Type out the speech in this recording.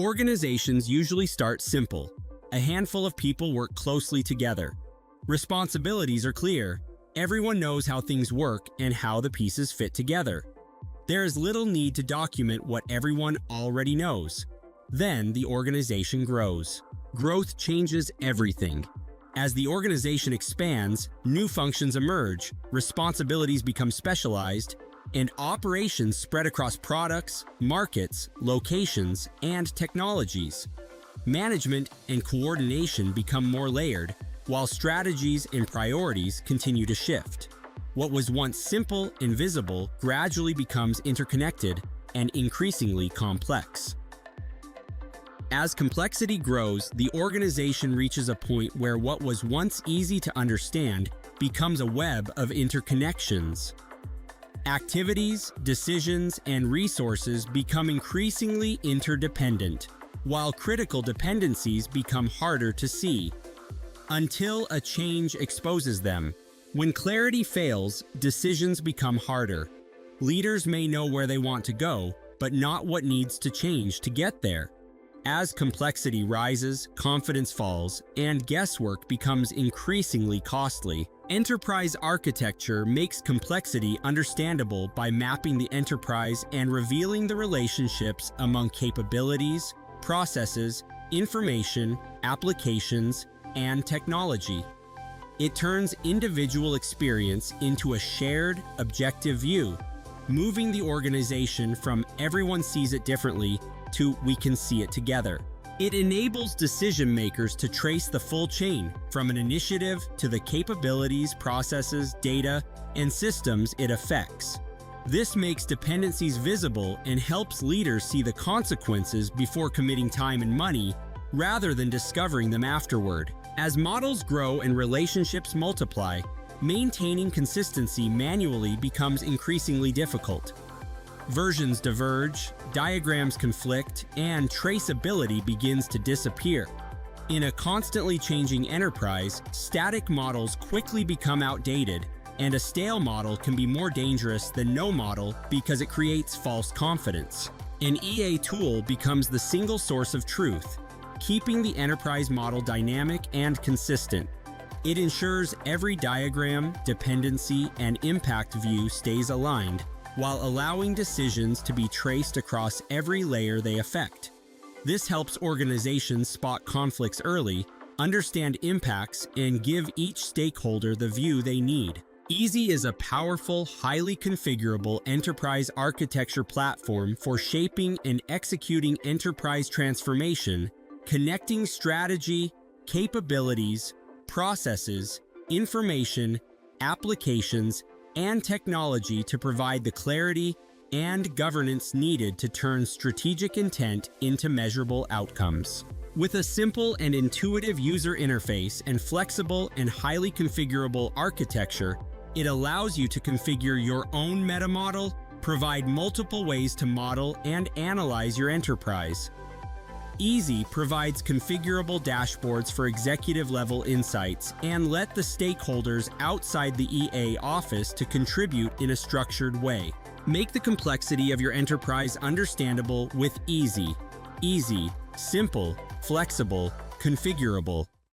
Organizations usually start simple. A handful of people work closely together. Responsibilities are clear. Everyone knows how things work and how the pieces fit together. There is little need to document what everyone already knows. Then the organization grows. Growth changes everything. As the organization expands, new functions emerge, responsibilities become specialized, and operations spread across products, markets, locations, and technologies. Management and coordination become more layered, while strategies and priorities continue to shift. What was once simple and visible gradually becomes interconnected and increasingly complex. As complexity grows, the organization reaches a point where what was once easy to understand becomes a web of interconnections. Activities, decisions, and resources become increasingly interdependent, while critical dependencies become harder to see, until a change exposes them. When clarity fails, decisions become harder. Leaders may know where they want to go, but not what needs to change to get there. As complexity rises, confidence falls, and guesswork becomes increasingly costly. Enterprise architecture makes complexity understandable by mapping the enterprise and revealing the relationships among capabilities, processes, information, applications, and technology. It turns individual experience into a shared, objective view, moving the organization from everyone sees it differently to we can see it together. It enables decision makers to trace the full chain, from an initiative to the capabilities, processes, data, and systems it affects. This makes dependencies visible and helps leaders see the consequences before committing time and money, rather than discovering them afterward. As models grow and relationships multiply, maintaining consistency manually becomes increasingly difficult. Versions diverge, diagrams conflict, and traceability begins to disappear. In a constantly changing enterprise, static models quickly become outdated, and a stale model can be more dangerous than no model because it creates false confidence. An EA tool becomes the single source of truth, keeping the enterprise model dynamic and consistent. It ensures every diagram, dependency, and impact view stays aligned, while allowing decisions to be traced across every layer they affect. This helps organizations spot conflicts early, understand impacts, and give each stakeholder the view they need. Eaxee is a powerful, highly configurable enterprise architecture platform for shaping and executing enterprise transformation, connecting strategy, capabilities, processes, information, applications, and technology to provide the clarity and governance needed to turn strategic intent into measurable outcomes. With a simple and intuitive user interface and flexible and highly configurable architecture, it allows you to configure your own meta model, provide multiple ways to model and analyze your enterprise. Eaxee provides configurable dashboards for executive-level insights and let the stakeholders outside the EA office to contribute in a structured way. Make the complexity of your enterprise understandable with Eaxee. Eaxee, simple, flexible, configurable.